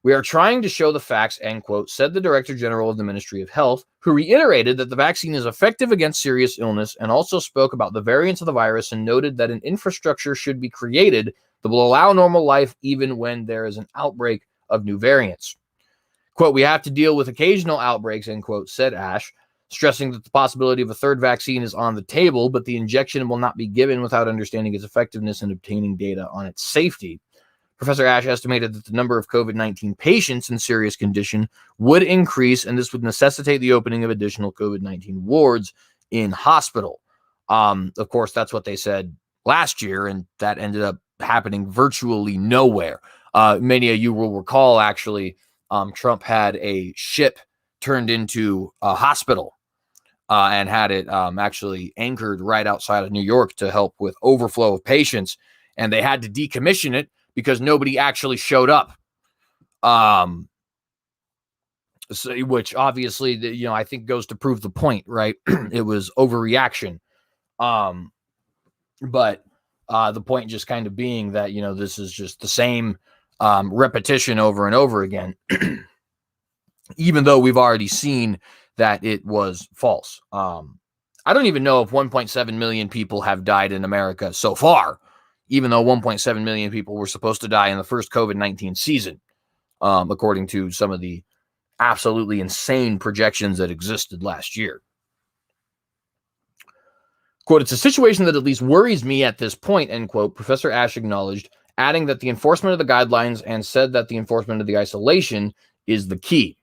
We are trying to show the facts, end quote, said the Director General of the Ministry of Health, who reiterated that the vaccine is effective against serious illness and also spoke about the variants of the virus and noted that an infrastructure should be created that will allow normal life even when there is an outbreak of new variants. Quote, we have to deal with occasional outbreaks, end quote, said Ash, stressing that the possibility of a third vaccine is on the table, but the injection will not be given without understanding its effectiveness and obtaining data on its safety. Professor Ash estimated that the number of COVID-19 patients in serious condition would increase, and this would necessitate the opening of additional COVID-19 wards in hospital. Of course, that's what they said last year, and that ended up happening virtually nowhere. Many of you will recall, actually, Trump had a ship turned into a hospital and had it actually anchored right outside of New York to help with overflow of patients, and they had to decommission it because nobody actually showed up. So, which obviously, I think goes to prove the point, right? It was overreaction. But the point just kind of being that, this is just the same repetition over and over again, even though we've already seen that it was false. I don't even know if 1.7 million people have died in America so far, even though 1.7 million people were supposed to die in the first COVID-19 season, according to some of the absolutely insane projections that existed last year. Quote, "It's a situation that at least worries me at this point," end quote, Professor Ash acknowledged, adding that the enforcement of the guidelines and said that the enforcement of the isolation is the key.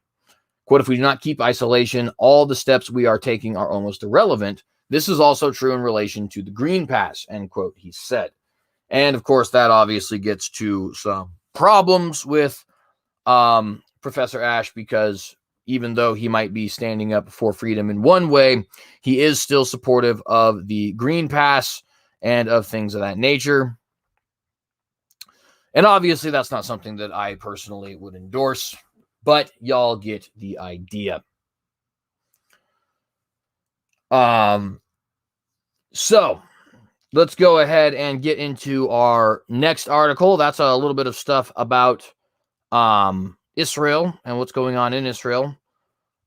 Quote, "If we do not keep isolation, all the steps we are taking are almost irrelevant. This is also true in relation to the Green Pass," end quote, he said. And of course, that obviously gets to some problems with Professor Ash, because even though he might be standing up for freedom in one way, he is still supportive of the Green Pass and of things of that nature. And obviously, that's not something that I personally would endorse, but y'all get the idea. So let's go ahead and get into our next article. That's a little bit of stuff about Israel and what's going on in Israel.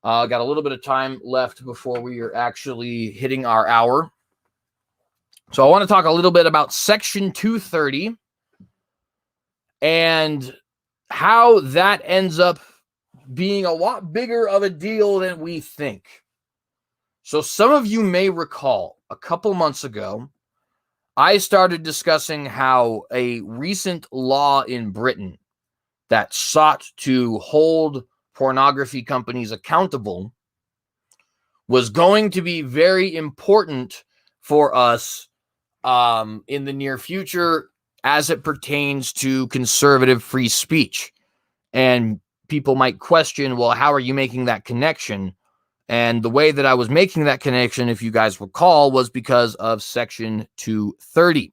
Got a little bit of time left before we are actually hitting our hour. So I want to talk a little bit about Section 230 and how that ends up being a lot bigger of a deal than we think. So some of you may recall a couple months ago, I started discussing how a recent law in Britain that sought to hold pornography companies accountable was going to be very important for us in the near future as it pertains to conservative free speech. And people might question, well, how are you making that connection? And the way that I was making that connection, if you guys recall, was because of Section 230.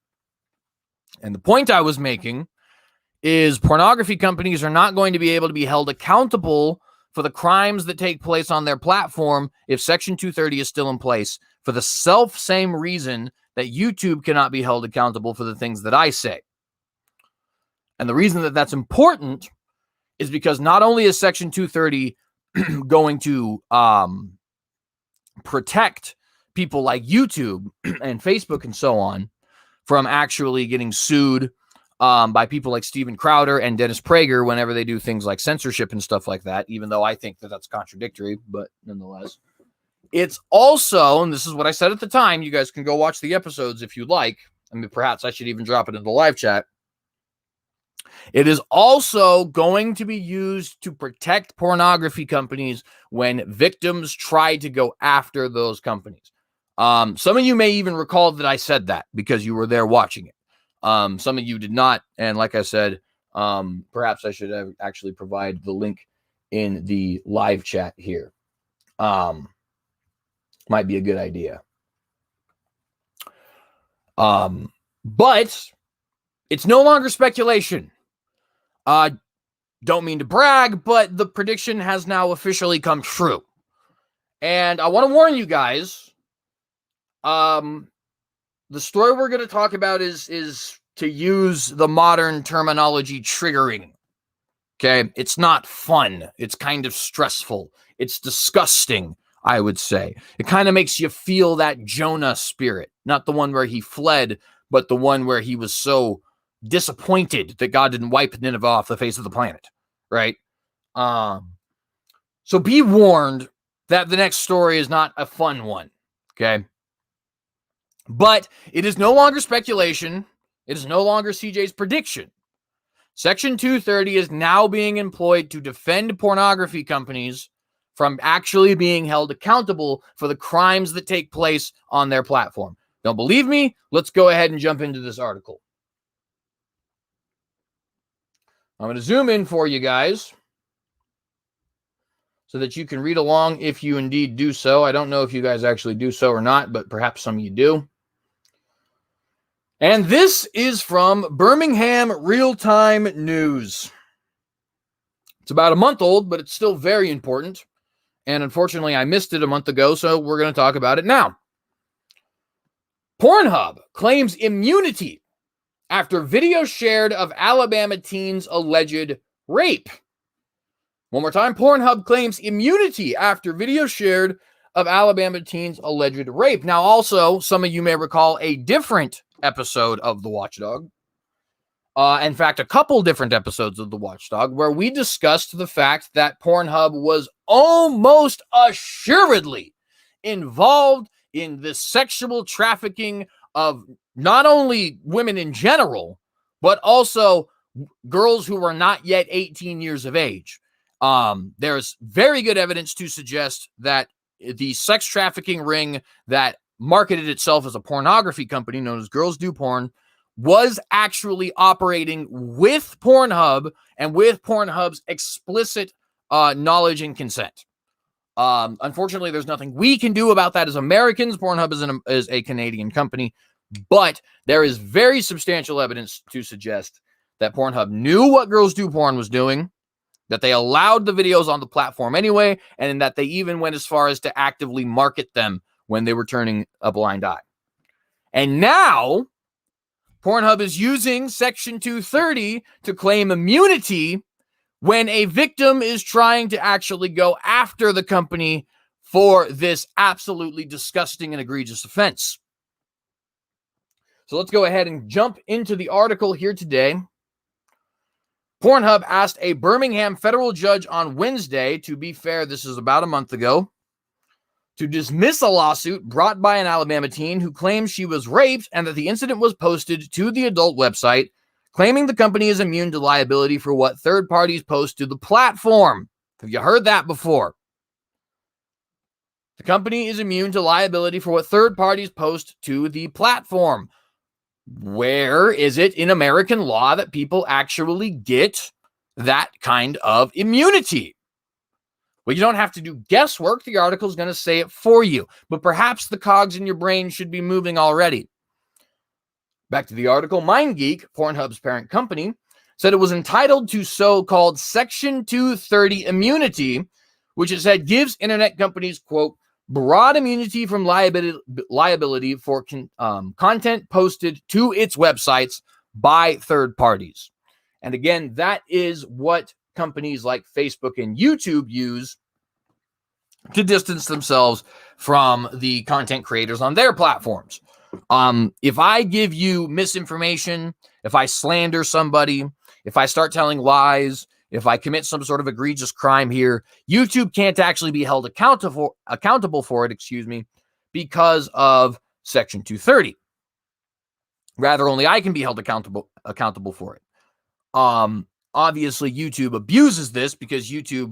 And the point I was making is pornography companies are not going to be able to be held accountable for the crimes that take place on their platform if Section 230 is still in place, for the same reason that YouTube cannot be held accountable for the things that I say. And the reason that that's important is because not only is Section 230 going to protect people like YouTube and Facebook and so on from actually getting sued by people like Steven Crowder and Dennis Prager whenever they do things like censorship and stuff like that, even though I think that that's contradictory, but nonetheless. It's also, and this is what I said at the time, you guys can go watch the episodes if you'd like. I mean, perhaps I should even drop it in the live chat. It is also going to be used to protect pornography companies when victims try to go after those companies. Some of you may even recall that I said that because you were there watching it. Some of you did not. And like I said, perhaps I should have actually provide the link in the live chat here. Might be a good idea. But it's no longer speculation. Don't mean to brag, but the prediction has now officially come true. And I want to warn you guys, the story we're going to talk about is to use the modern terminology, triggering. Okay? It's not fun. It's kind of stressful. It's disgusting, I would say. It kind of makes you feel that Jonah spirit. Not the one where he fled, but the one where he was so disappointed that God didn't wipe Nineveh off the face of the planet, right? So be warned that the next story is not a fun one, okay? But it is no longer speculation. It is no longer CJ's prediction. Section 230 is now being employed to defend pornography companies from actually being held accountable for the crimes that take place on their platform. Don't believe me? Let's go ahead and jump into this article. I'm going to zoom in for you guys so that you can read along if you indeed do so. I don't know if you guys actually do so or not, but perhaps some of you do. And this is from Birmingham Real-Time News. It's about a month old, but it's still very important. And unfortunately, I missed it a month ago, so we're going to talk about it now. Pornhub claims immunity after video shared of Alabama teen's alleged rape. One more time. Pornhub claims immunity after video shared of Alabama teen's alleged rape. Now, also, some of you may recall a different episode of the Watchdog In fact, a couple different episodes of the Watchdog where we discussed the fact that Pornhub was almost assuredly involved in the sexual trafficking of not only women in general, but also girls who were not yet 18 years of age. There's very good evidence to suggest that the sex trafficking ring that marketed itself as a pornography company known as Girls Do Porn was actually operating with Pornhub and with Pornhub's explicit knowledge and consent. Unfortunately, there's nothing we can do about that as Americans. Pornhub is a Canadian company, but there is very substantial evidence to suggest that Pornhub knew what Girls Do Porn was doing, that they allowed the videos on the platform anyway, and that they even went as far as to actively market them when they were turning a blind eye. And now Pornhub is using Section 230 to claim immunity when a victim is trying to actually go after the company for this absolutely disgusting and egregious offense. So let's go ahead and jump into the article here today. Pornhub asked a Birmingham federal judge on Wednesday, to be fair, this is about a month ago, to dismiss a lawsuit brought by an Alabama teen who claims she was raped and that the incident was posted to the adult website, claiming the company is immune to liability for what third parties post to the platform. Have you heard that before? The company is immune to liability for what third parties post to the platform. Where is it in American law that people actually get that kind of immunity? Well, you don't have to do guesswork. The article is going to say it for you. But perhaps the cogs in your brain should be moving already. Back to the article. MindGeek, Pornhub's parent company, said it was entitled to so-called Section 230 immunity, which it said gives internet companies, quote, broad immunity from liability for content posted to its websites by third parties. And again, that is what companies like Facebook and YouTube use to distance themselves from the content creators on their platforms. If I give you misinformation, if I slander somebody, if I start telling lies, if I commit some sort of egregious crime here, YouTube can't actually be held accountable for it, because of Section 230. Rather, only I can be held accountable for it. Obviously, YouTube abuses this because YouTube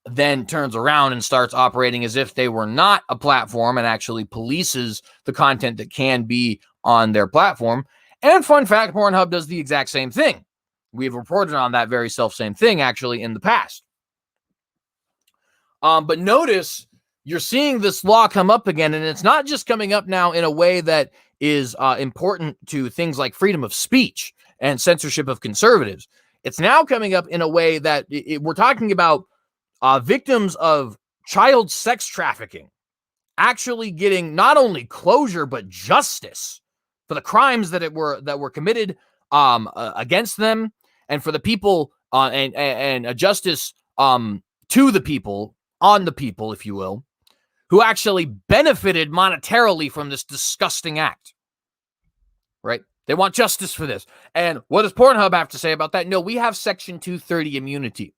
then turns around and starts operating as if they were not a platform and actually polices the content that can be on their platform. And fun fact, Pornhub does the exact same thing. We've reported on that very same thing actually in the past. But notice you're seeing this law come up again, and it's not just coming up now in a way that is important to things like freedom of speech and censorship of conservatives. It's now coming up in a way that we're talking about victims of child sex trafficking actually getting not only closure but justice for the crimes that were committed against them, and for the people and a justice to the people, on the people, if you will, who actually benefited monetarily from this disgusting act. Right? They want justice for this. And what does Pornhub have to say about that? No, we have Section 230 immunity.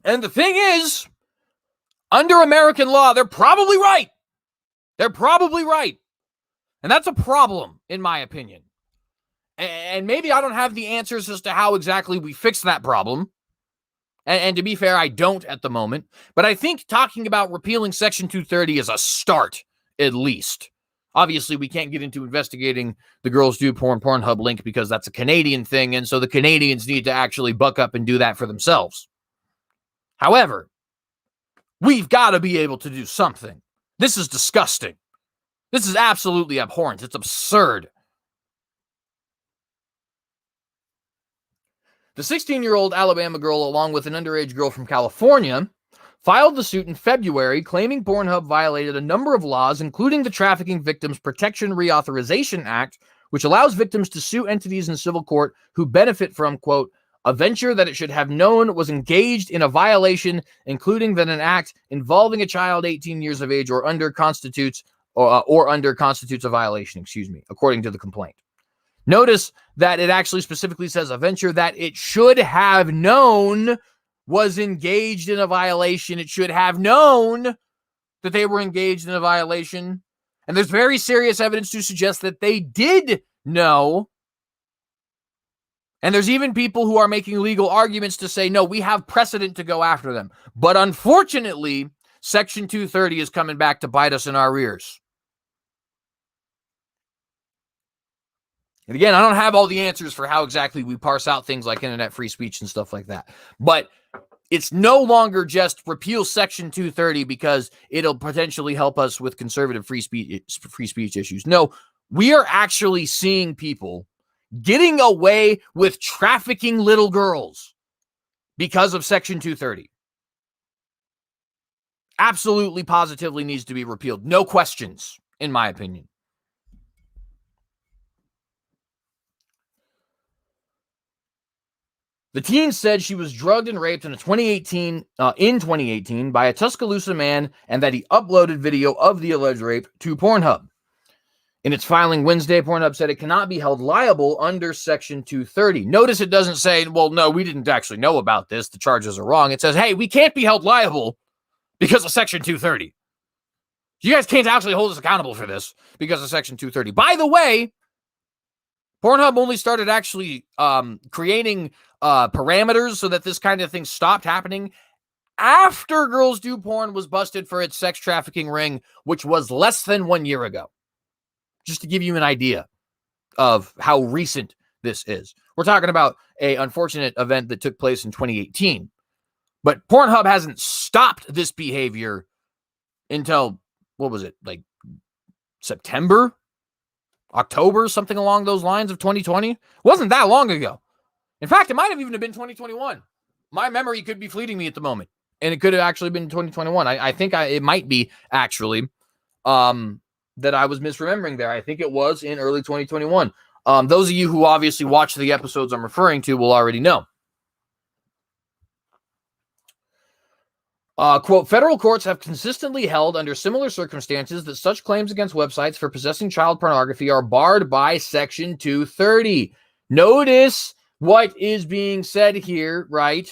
And the thing is, under American law, they're probably right. They're probably right. And that's a problem, in my opinion. And maybe I don't have the answers as to how exactly we fix that problem. And to be fair, I don't at the moment. But I think talking about repealing Section 230 is a start, at least. Obviously, we can't get into investigating the Girls Do Porn Pornhub link because that's a Canadian thing, and so the Canadians need to actually buck up and do that for themselves. However, we've got to be able to do something. This is disgusting. This is absolutely abhorrent. It's absurd. The 16-year-old Alabama girl, along with an underage girl from California, filed the suit in February, claiming Pornhub violated a number of laws, including the Trafficking Victims Protection Reauthorization Act, which allows victims to sue entities in civil court who benefit from, quote, a venture that it should have known was engaged in a violation, including that an act involving a child 18 years of age or under constitutes a violation, according to the complaint. Notice that it actually specifically says a venture that it should have known was engaged in a violation. It should have known that they were engaged in a violation. And there's very serious evidence to suggest that they did know. And there's even people who are making legal arguments to say, no, we have precedent to go after them. But unfortunately, Section 230 is coming back to bite us in our rears. And again, I don't have all the answers for how exactly we parse out things like internet free speech and stuff like that. But it's no longer just repeal Section 230 because it'll potentially help us with conservative free speech issues. No, we are actually seeing people getting away with trafficking little girls because of Section 230. Absolutely, positively needs to be repealed. No questions, in my opinion. The teen said she was drugged and raped in 2018 by a Tuscaloosa man and that he uploaded video of the alleged rape to Pornhub. In its filing Wednesday, Pornhub said it cannot be held liable under Section 230. Notice it doesn't say, well, no, we didn't actually know about this. The charges are wrong. It says, hey, we can't be held liable because of Section 230. You guys can't actually hold us accountable for this because of Section 230. By the way, Pornhub only started actually creating parameters so that this kind of thing stopped happening after Girls Do Porn was busted for its sex trafficking ring, which was less than 1 year ago. Just to give you an idea of how recent this is. We're talking about an unfortunate event that took place in 2018. But Pornhub hasn't stopped this behavior until, what was it, like September? October, something along those lines of 2020. It wasn't that long ago. In fact, it might have even been 2021. My memory could be fleeting me at the moment. And it could have actually been 2021. I think it might be actually that I was misremembering there. I think it was in early 2021. Those of you who obviously watch the episodes I'm referring to will already know. Quote, federal courts have consistently held under similar circumstances that such claims against websites for possessing child pornography are barred by Section 230. Notice what is being said here, right?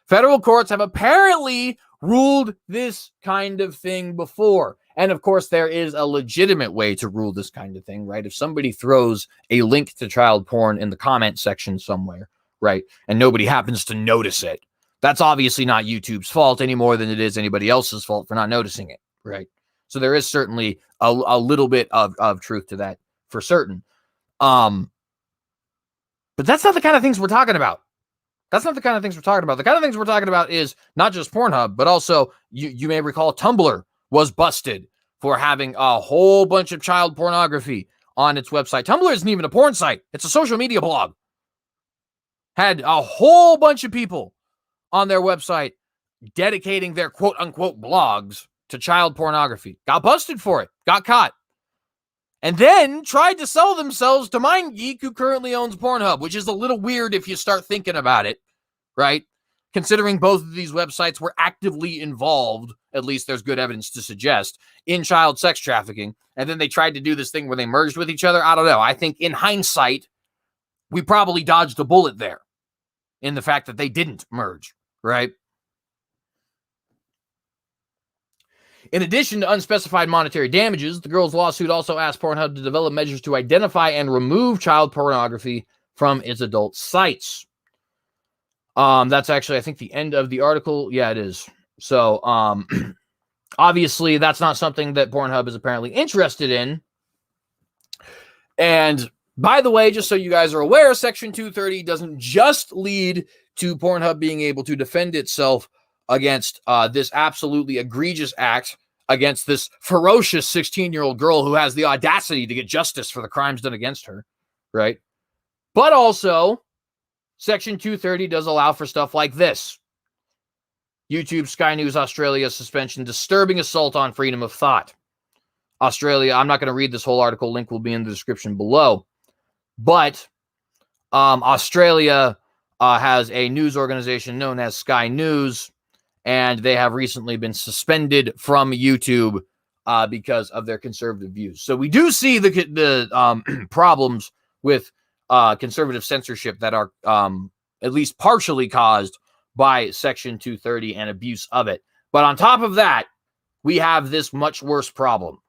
Federal courts have apparently ruled this kind of thing before. And of course, there is a legitimate way to rule this kind of thing, right? If somebody throws a link to child porn in the comment section somewhere, right, and nobody happens to notice it, that's obviously not YouTube's fault any more than it is anybody else's fault for not noticing it, right? So there is certainly a little bit of truth to that for certain. But that's not the kind of things we're talking about. That's not the kind of things we're talking about. The kind of things we're talking about is not just Pornhub, but also, you may recall Tumblr was busted for having a whole bunch of child pornography on its website. Tumblr isn't even a porn site. It's a social media blog. Had a whole bunch of people on their website dedicating their quote-unquote blogs to child pornography. Got busted for it. Got caught. And then tried to sell themselves to MindGeek, who currently owns Pornhub, which is a little weird if you start thinking about it, right? Considering both of these websites were actively involved, at least there's good evidence to suggest, in child sex trafficking. And then they tried to do this thing where they merged with each other. I don't know. I think in hindsight, we probably dodged a bullet there in the fact that they didn't merge, right? In addition to unspecified monetary damages, the girl's lawsuit also asked Pornhub to develop measures to identify and remove child pornography from its adult sites. That's actually, I think, the end of the article. Yeah, it is. So, obviously, that's not something that Pornhub is apparently interested in. And by the way, just so you guys are aware, Section 230 doesn't just lead to Pornhub being able to defend itself against this absolutely egregious act against this ferocious 16-year-old girl who has the audacity to get justice for the crimes done against her, right? But also, Section 230 does allow for stuff like this. YouTube, Sky News Australia suspension, disturbing assault on freedom of thought. Australia, I'm not going to read this whole article. Link will be in the description below. But Australia has a news organization known as Sky News, and they have recently been suspended from YouTube because of their conservative views. So we do see the problems with conservative censorship that are at least partially caused by Section 230 and abuse of it. But on top of that, we have this much worse problem.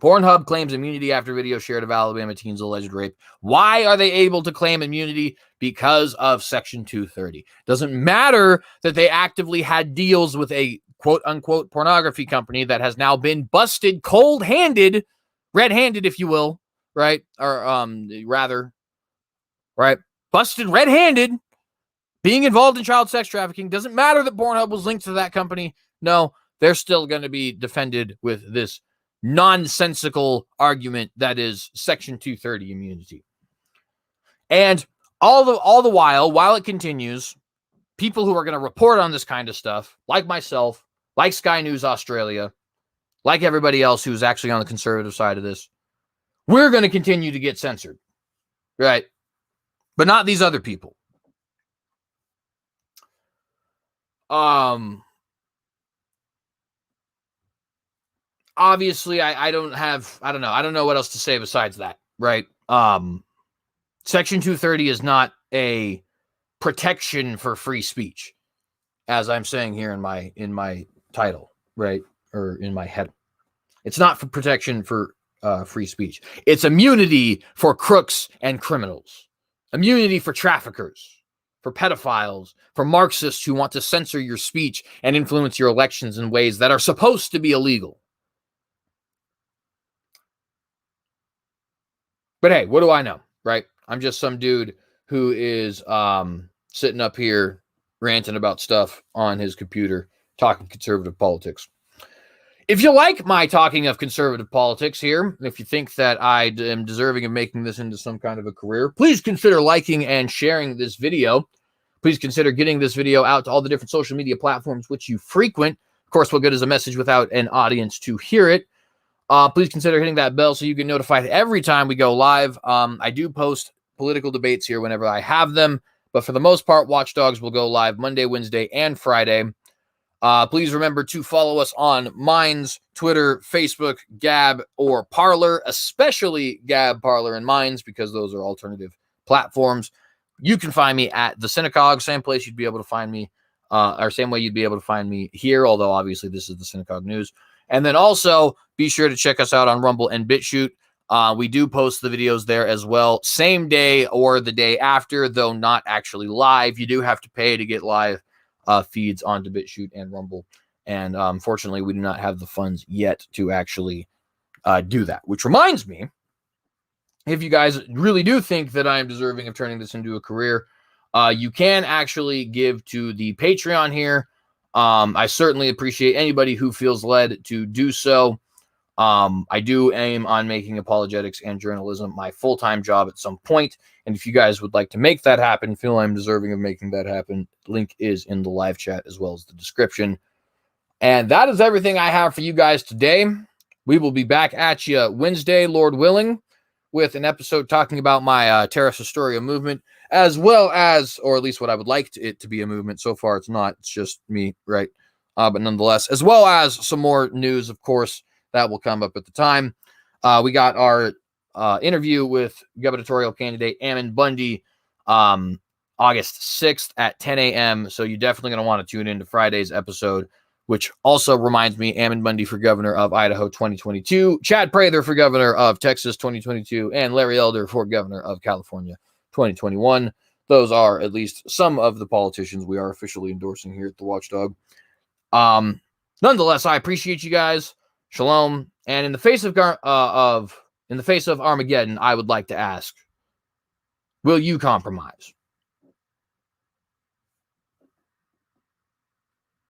Pornhub claims immunity after video shared of Alabama teen's alleged rape. Why are they able to claim immunity? Because of Section 230. Doesn't matter that they actively had deals with a quote-unquote pornography company that has now been busted cold-handed, red-handed, if you will, right? Or rather, right? Busted red-handed, being involved in child sex trafficking. Doesn't matter that Pornhub was linked to that company. No, they're still going to be defended with this nonsensical argument that is Section 230 immunity. And all the while it continues, people who are going to report on this kind of stuff, like myself, like Sky News Australia, like everybody else who's actually on the conservative side of this, we're going to continue to get censored, right? But not these other people. Obviously, I don't know what else to say besides that, right? Section 230 is not a protection for free speech, as I'm saying here in my title, right? Or in my head. It's not for protection for free speech. It's immunity for crooks and criminals. Immunity for traffickers, for pedophiles, for Marxists who want to censor your speech and influence your elections in ways that are supposed to be illegal. But hey, what do I know, right? I'm just some dude who is sitting up here ranting about stuff on his computer, talking conservative politics. If you like my talking of conservative politics here, if you think that I am deserving of making this into some kind of a career, please consider liking and sharing this video. Please consider getting this video out to all the different social media platforms which you frequent. Of course, what good is a message without an audience to hear it? Please consider hitting that bell so you get notified every time we go live. I do post political debates here whenever I have them, but for the most part, Watchdogs will go live Monday, Wednesday, and Friday. Please remember to follow us on Minds, Twitter, Facebook, Gab, or Parler, especially Gab, Parler, and Minds, because those are alternative platforms. You can find me at TheCynicogue, same place you'd be able to find me, or same way you'd be able to find me here, although obviously this is TheCynicogue News. And then also be sure to check us out on Rumble and BitChute. We do post the videos there as well, same day or the day after, though not actually live. You do have to pay to get live feeds onto BitChute and Rumble. And unfortunately, we do not have the funds yet to actually do that. Which reminds me, if you guys really do think that I am deserving of turning this into a career, you can actually give to the Patreon here. I certainly appreciate anybody who feels led to do so. I do aim on making apologetics and journalism my full-time job at some point. And if you guys would like to make that happen, feel I'm deserving of making that happen, link is in the live chat as well as the description. And that is everything I have for you guys today. We will be back at you Wednesday, Lord willing, with an episode talking about my Terrace Historia movement, as well as, or at least what I would like it to be a movement. So far, it's not. It's just me, right? But nonetheless, as well as some more news, of course, that will come up at the time. We got our interview with gubernatorial candidate Ammon Bundy August 6th at 10 a.m. So you're definitely going to want to tune into Friday's episode, which also reminds me, Ammon Bundy for governor of Idaho 2022, Chad Prather for governor of Texas 2022, and Larry Elder for governor of California 2021. Those are at least some of the politicians we are officially endorsing here at the Watchdog. Nonetheless, I appreciate you guys. Shalom. And in the face of Armageddon, I would like to ask, will you compromise?